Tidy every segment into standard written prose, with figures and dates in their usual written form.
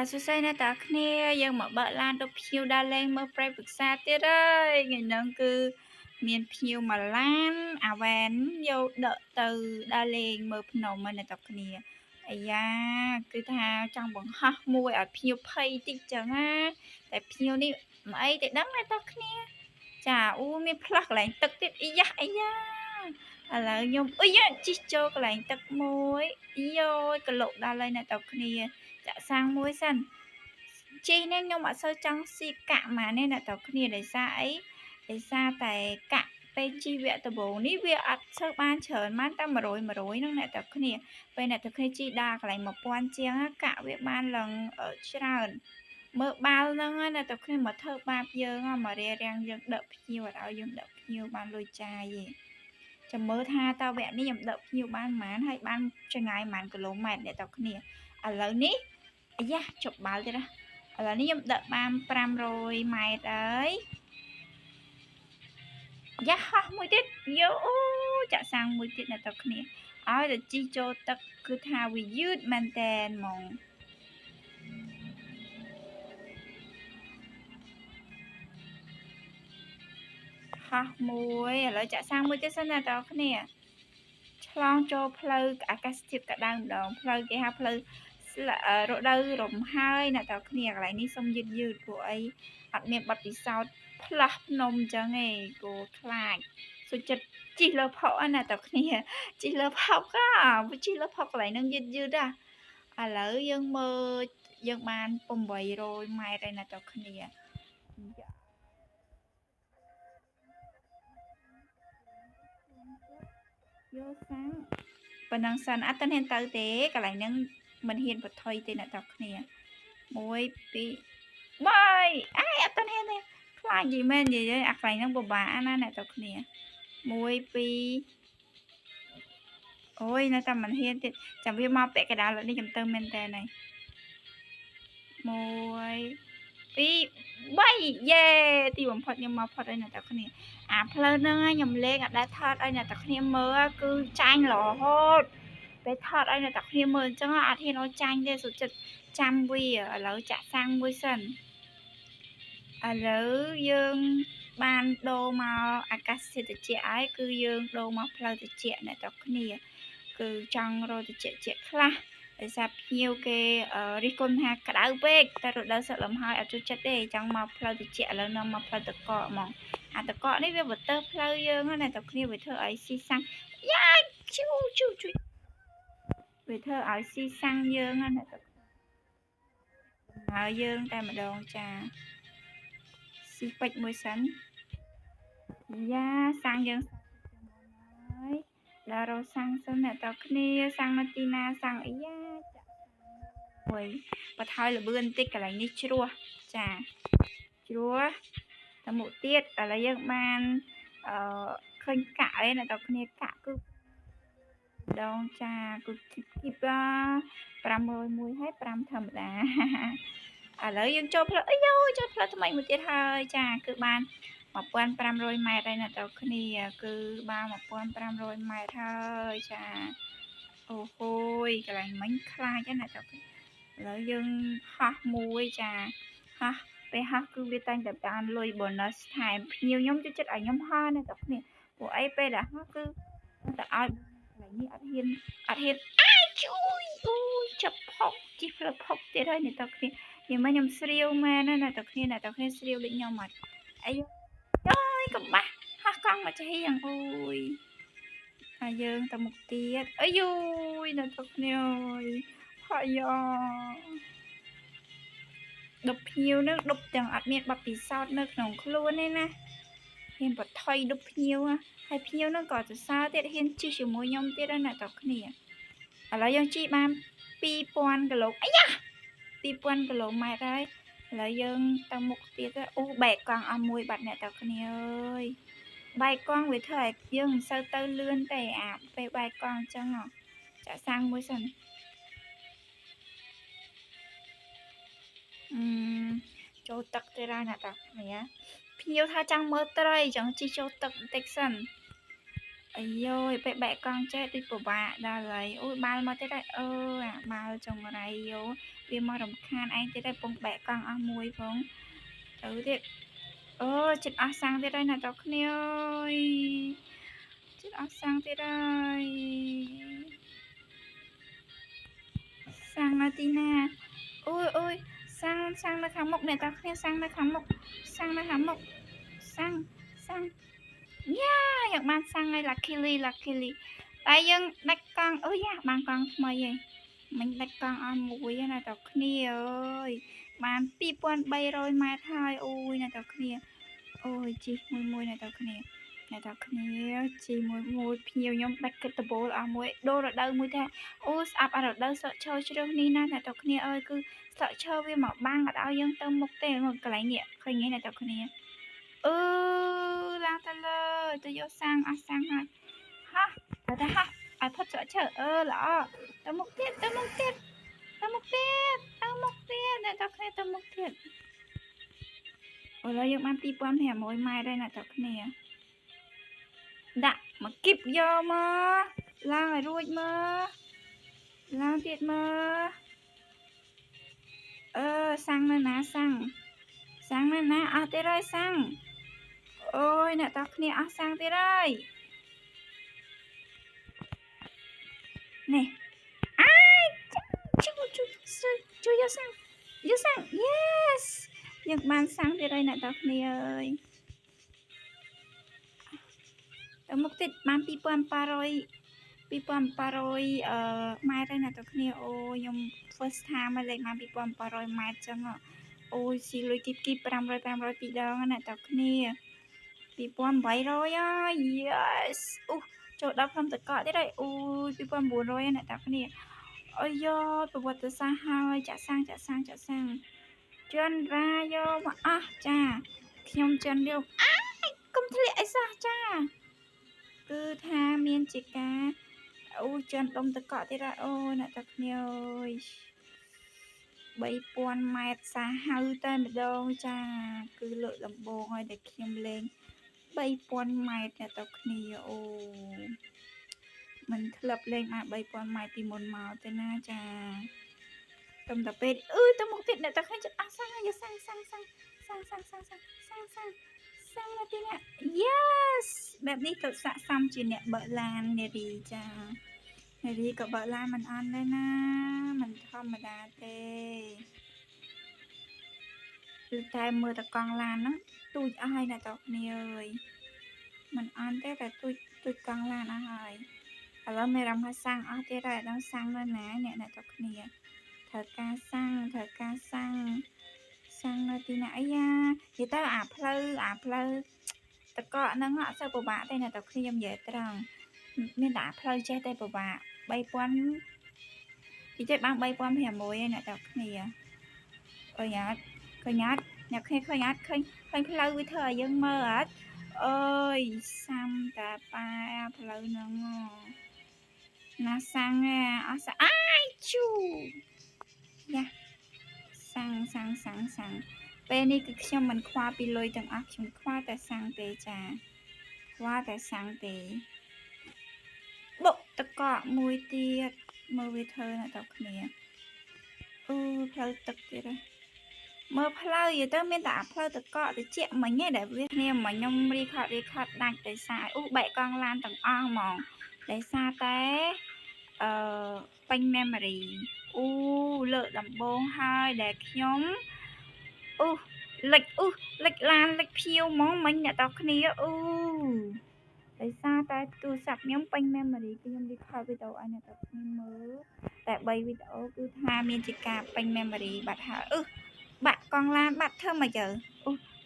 សួស្តីអ្នកទាំងអស់គ្នាយើងមកបើកឡានរកភ្ញៀវដើរលេងមើលព្រៃព្រឹក្សាទៀតហើយថ្ងៃហ្នឹងគឺមានភ្ញៀវមកឡានអាវ៉ែនយកដកទៅដើរលេងមើលភ្នំហ្នឹងអ្នកទាំងអស់គ្នាអាយ៉ាគឺថាចង់បង្ហោះមួយឲ្យភ្ញៀវភ័យតិចចឹងណាតែភ្ញៀវនេះមិនអីទេដឹងអ្នកទាំងអស់គ្នាចាអូមានផ្លាស់កន្លែងទឹកទៀតអីយ៉ាឥឡូវខ្ញុំអុយជីចូលកន្លែងទឹកមួយយោយកលុកដល់ហើយអ្នកទាំងអស់គ្នាចាក់សាំងមួយសិនជីនេះខ្ញុំអត់សូវចង់ស៊ីកាក់ម៉ានេះអ្នកទាំងគ្នាដោយសារអីដោយសារតែកាក់ពេលជីវៈដំបូងនេះវាអត់សូវបានច្រើនបានតែ100ហ្នឹងអ្នកទាំងគ្នាពេលអ្នកទាំងគ្នាជីដើរកន្លែង1000ជាងកាក់វាបានឡើងច្រើនមើលបាល់ហ្នឹងអ្នកទាំងគ្នាមកធ្វើបាបយើងមករារាំងយើងដឹកភ្ញៀវអត់ឲ្យយើងដឹកភ្ញៀវបានលុយចាយទេចាំមើលថាតើវគ្គនេះខ្ញុំដឹកភ្ញៀវបានប៉ុន្មានហើយបានចម្ងាយប៉ុន្មានគីឡូម៉ែត្រអ្នកទាំងគ្នាឥឡូវនេះអាយ៉ាជប់បាល់ទៀតណាឥឡូវនេះខ្ញុំដឹកបាន500ម៉ែត្រហើយយ៉ាហោះមួយទៀតយោអូចាក់សាំងមួយទៀតអ្នកទាំងគ្នាឲ្យតែជីចូលទឹកគឺថាវាយឺតមែនតែនហ្មងហោះមួយឥឡូវចាក់សាំងមួយទៀតសិនអ្នកទាំងគ្នាឆ្លងចូលផ្លូវអាកាសធាតុក្តៅម្ដងផ្លូវគេហៅផ្លូវរដូវរំហើយអ្នកទាំងគ្នាកន្លែងនេះសុំយឺតព្រោះអីអត់មានប័ណ្ណពិសោធន៍ផ្លាស់ភ្នំអញ្ចឹងឯងគោខ្លាចសុខចិត្តជីលើផុកណាទាំងគ្នាជីលើផុកជីលើផុកកន្លែងហ្នឹងយឺតឥឡូវយើងមើលយើងបាន800ម៉ែត្រហើយណាទាំងគ្នាយកសាំងប៉ុណ្ណឹងសិនអត់ទាន់ហ៊ានទៅទេកន្លែងហ្នឹងមិនហ៊ានបថុយទេអ្នកទាំងគ្នា1 2 3អត់ទាន់ហ៊ានទេខ្លាចយីមែននិយាយអាកន្លែងហ្នឹងពិបាកណាអ្នកទាំងគ្នា1 2អូយនៅតែមិនហ៊ានទៀតចាំវាមកពាក់កណ្ដាលនេះខ្ញុំទៅមែនតើហើយ1 2 3យេទីបំផុតខ្ញុំមកផុតហើយអ្នកទាំងគ្នាអាផ្លូវហ្នឹងខ្ញុំលេងអត់ដែលថតឲ្យអ្នកទាំងគ្នាមើលគឺចាញ់រហូតពេលថតឲ្យអ្នកទាំងគ្នាមើលអញ្ចឹងអត់ហ៊ានឲ្យចាញ់ទេសុខចិត្តចាំវាឥឡូវចាក់សាំងមួយសិនឥឡូវយើងបានដូរមកអាកាសធាតុត្រជាក់ហើយគឺយើងដូរមកផ្លូវត្រជាក់អ្នកទាំងគ្នាគឺចង់រកត្រជាក់ខ្លះដោយសារភ្ញៀវគេរិះគន់ថាក្តៅពេកតែរដូវសឹកលំហើយអត់ចូលចិត្តទេចង់មកផ្លូវត្រជាក់ឥឡូវនាំមកផ្លូវតកកហ្មងអាតកកនេះវាបទៅផ្លូវយើងណាតែគ្នាវាធ្វើឲ្យស៊ីសាំងយ៉ាជូវាធ្វើឲ្យស៊ីសាំងយើងណាតែហើយយើងតែម្ដងចាស៊ីពេជ្រមួយសិនយ៉ាសាំងយើងហើយដល់រកសាំងសិនអ្នកទាំងគ្នាសាំងនៅទីណាសាំងអីយ៉ាចាមួយបថយលបឿនបន្តិចកន្លែងនេះជ្រោះចាជ្រោះតែមុខទៀតឥឡូវយើងបានឃើញកាក់ឯអ្នកទាំងគ្នាកាក់គឺដងចាគឺគីប501ហើយ5ធម្មតាឥឡូវយើងចូលផ្លូវអីយោចូលផ្លូវថ្មីមួយទៀតហើយចាគឺបាន1500ម៉ែត្រហើយអ្នកទាំងគ្នាគឺបាន1500ម៉ែត្រហើយចាអូហូយកន្លែងមិញខ្លាចណាអ្នកទាំងគ្នាឥឡូវយើងហោះមួយចាហោះពេលហោះគឺវាតែងតែបានលុយ bonus ថែមភ្ញៀវខ្ញុំចូលចិត្តឲ្យខ្ញុំហោះណាអ្នកគ្នាព្រោះអីពេលដែលហោះគឺតែឲ្យកន្លែងនេះអត់ហ៊ានអាយជួយអូយចាប់ផុកជីផ្លូវផុកទៀតហើយអ្នកទាំងគ្នានិយាយមកខ្ញុំស្រាវមែនណាអ្នកទាំងគ្នាស្រាវដូចខ្ញុំអត់អីអើយកំបាស់ហោះកង់មកចាហៀងអូយហើយយើងទៅមុខទៀតអីយូយអ្នកទាំងគ្នាអើយផាយ៉ាដប់ភ្ញៀវនឹងដប់ទាំងអត់មានប័ណ្ណពិសោធន៍នៅក្នុងខ្លួនទេណាហ៊ានបថុយដប់ភ្ញៀវហើយភ្ញៀវនឹងក៏សរសើរទៀតហ៊ានជិះជាមួយខ្ញុំទៀតណាអ្នកទាំងគ្នាឥឡូវយើងជិះបាន2000គីឡូអាយ៉ា2000គីឡូម៉ែត្រហើយឥឡូវយើងទៅមុខទៀតអូបែកកង់អស់មួយបាត់អ្នកទាំងគ្នាអើយបែកកង់វាធ្វើឲ្យយើងមិនសូវទៅលឿនទេអាពេលបែកកង់អញ្ចឹងចាក់សាំងមួយសិនចូលទឹកទៅហើយអ្នកទាំងគ្នាភ្ញៀវថាចង់មើលត្រីចង់ជិះចូលទឹកបន្តិចសិនអាយ៉យពេលបែកកង់ចេះដូចពិបាកដល់ហើយអូយបាល់មកទៀតហើយអាបាល់ចង្រៃយោ វាមករំខានឯងទៀតហើយពងបែកកង់អស់មួយផងទៅទៀតអូចិត្តអស់សាំងទៀតហើយអ្នកនរគ្នាអើយចិត្តអស់សាំងទៀតហើយសាំងនៅទីណាអូយសាំងនៅខាងមុខអ្នកនរគ្នាសាំងនៅខាងមុខសាំងយ៉ាយើងបានសាំងហើយ luckily តែយើងដាច់កង់អូយ៉ាបានកង់ថ្មីហើយមិញដាច់កង់អស់មួយណាអ្នកនរគ្នាអើយបាន2300ម៉ែត្រហើយអូយអ្នកនរគ្នាអូយជីមួយអ្នកនរគ្នាជីមួយភ្ញៀវខ្ញុំដាច់គិតដបូលអស់មួយដូររដូវមួយថាអូស្អប់អារដូវស្លឹកឈើជ្រុះនេះណាអ្នកនរគ្នាអើយគឺស្លឹកឈើវាមកបាំងអត់ឲ្យយើងទៅមុខទេមកកន្លែងនេះឃើញទេអ្នកនរគ្នាឡើងទៅលើទៅយកសាំងអស់សាំងហើយហោះទៅហោះឲ្យផុតស្លឹកឈើល្អទៅមុខទៀតអ្នកនរគ្នាទៅមុខទៀតឥឡូវយើងបាន2500ម៉ែត្រហើយអ្នកនរគ្នាដាក់មកគីបយកមកឡើងឲ្យរួចមកឡើងទៀតមកសាំងនៅណាសាំងនៅណាអស់ទៀតហើយសាំងអូយអ្នកនរគ្នាអស់សាំងទៀតហើយនេះជួយយកសាំង yes យើងបានសាំងទៀតហើយអ្នកនរគ្នាអើយទៅមុខទៀតបាន2700ម៉ែត្រហើយអ្នកនរគ្នាអូខ្ញុំ first time លេខបាន2700ម៉ែត្រចឹងអូយស៊ីលុយគីប500 ពីរដងអ្នកនរគ្នា2800ហើយ yes អូចូលដល់ខ្ញុំតកទៀតហើយអូយ2900អ្នកនរគ្នាអើយប្រវត្តិសាស្ត្រហើយចាក់សាំងជន់រាយកមកអស់ចាខ្ញុំជន់យកកុំធ្លាក់អីសោះចាគឺថាមានជាការអូជន់ដុំតកទៀតហើយអូអ្នកនរគ្នាអើយ3000ម៉ែត្រសាហាវតែម្ដងចាគឺលើកដំបូងហើយដែលខ្ញុំលេង3000ម៉ែត្រអ្នកនរគ្នាអូមិនធ្លាប់លេងបាន3000ម៉ែត្រពីមុនមកទេណាចាទៅតែពេលទៅមុខទៀតអ្នកនរគ្នាចិត្តអស់សាំងយកសាំងនៅទីណា yes បែបនេះទៅស័ក្តិសមជាអ្នកបើកឡាននារីចានារីក៏បើកឡានមិនអន់ដែរណាមិនធម្មតាទេគឺតែមើលតកង់ឡានហ្នឹងទូចអស់ហើយអ្នកនរគ្នាអើយមិនអន់ទេតែទូចកង់ឡានអស់ហើយឥឡូវមានអារម្មណ៍ថាសាំងអស់ទៀតហើយអត់ដឹងសាំងនៅណាអ្នកនរគ្នាត្រូវការសាំងនៅទីណាអីយ៉ានិយាយទៅអាផ្លូវតកកហ្នឹងអត់សូវពិបាកទេអ្នកនរគ្នាខ្ញុំនិយាយត្រង់មានតែផ្លូវចេះតែពិបាក3000និយាយបាន3500ហើយអ្នកនរគ្នាអើយឃើញអត់អ្នកគ្នាឃើញអត់ឃើញផ្លូវវាធ្វើឲ្យយើងមើលអត់អើយសាំតាប៉ាផ្លូវហ្នឹងណាសាំងអស់អាយជូយ៉ាសាំងពេលនេះគឺខ្ញុំមិនខ្វល់ពីលុយទាំងអស់ខ្ញុំខ្វល់តែសាំងទេចាបុកតកកមួយទៀតមើលវាធ្វើអ្នកនរគ្នាផ្លូវទឹកទៀតហ៎មើលផ្លូវយទៅមានតែផ្លូវតកកតិចមិញឯងដែលវាគ្នាមកខ្ញុំរីខតដាច់ដោយសារបែកកង់ឡានទាំងអស់ហ្មងដោយសារតែពេញ memory លើកដំបូងហើយដែលខ្ញុំលិចឡានលិចភៀវហ្មងមិញអ្នកនរគ្នាដោយសារតែទូរស័ព្ទខ្ញុំពេញ memory គឺខ្ញុំ record វីដេអូឲ្យអ្នកនរគ្នាមើលតែ3វីដេអូគឺថាមានជាការពេញ memory បាត់ហើយបាក់កង់ឡានបាត់ធ្វើមកទៅ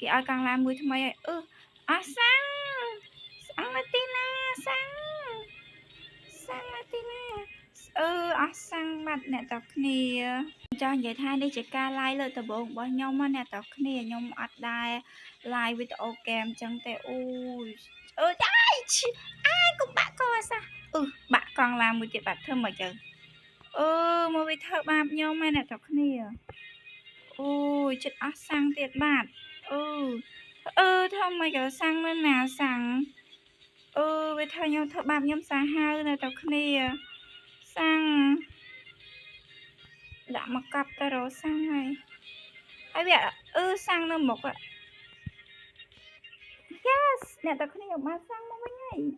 គេឲ្យកង់ឡានមួយថ្មីហើយអស់សាំងនៅទីណាសាំងនៅទីណាអស់សាំងបាត់អ្នកនរគ្នាចង់និយាយថានេះជាការ live លើកដំបូងរបស់ខ្ញុំអ្នកនរគ្នាខ្ញុំអត់ដែរ live វីដេអូហ្គេមចឹងទេកុំបាក់កអសោះបាក់កង់ឡានមួយទៀតបាត់ធ្វើមកទៅមកវាធ្វើបាបខ្ញុំហ្នឹងអ្នកនរគ្នាចិត្តអស់សាំងទៀតបាត់ធ្វើមកទៅសាំងនៅណាសាំងវាធ្វើខ្ញុំធ្វើបាបខ្ញុំសាហាវអ្នកនរគ្នាសាំង đã mà cặp ta rồi sang này ai biết sang nó một ạ yes nè ta không hiểu mà sang mà mấy ngày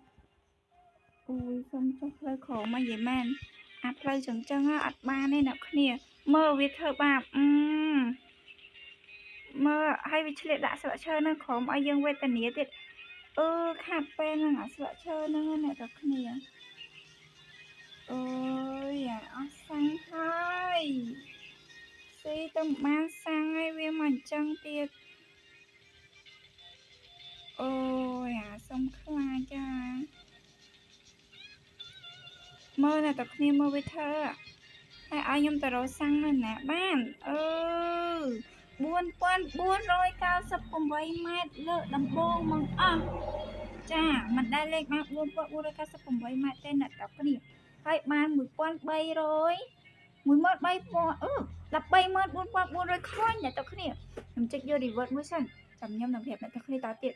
ui xong cho hơi khổ mà vậy man ạt lời chẳng chăng á ạt ba nên nè không hiểu mơ với thơ bạp mơ hay vì chuyện đã sợ chơi nó khó mà dương về tần nghĩa tiệt khát pen là ngã sợ chơi nó nè ta không hiểu ôi à sang thôi si tâm man sang ai với mình chân tiệt ôi à xong khla cha mơ nè tập kia mơ với thơ hay ai nhung tờ rồi sang nè nè ban buôn buôn buôn rồi cao sập cùng với mát lợ đầm bô mong cha mình đã lên mà buôn buôn buôn rồi cao sập cùng với mát tên là tập cái gì hay ban mùi quan bay rồi mùi mớt bay po lập bay mớt buôn rồi khói nè tập cái gì mình check vô đi vợt mới sân chậm nhâm làm đẹp nè tập cái gì ta tiệt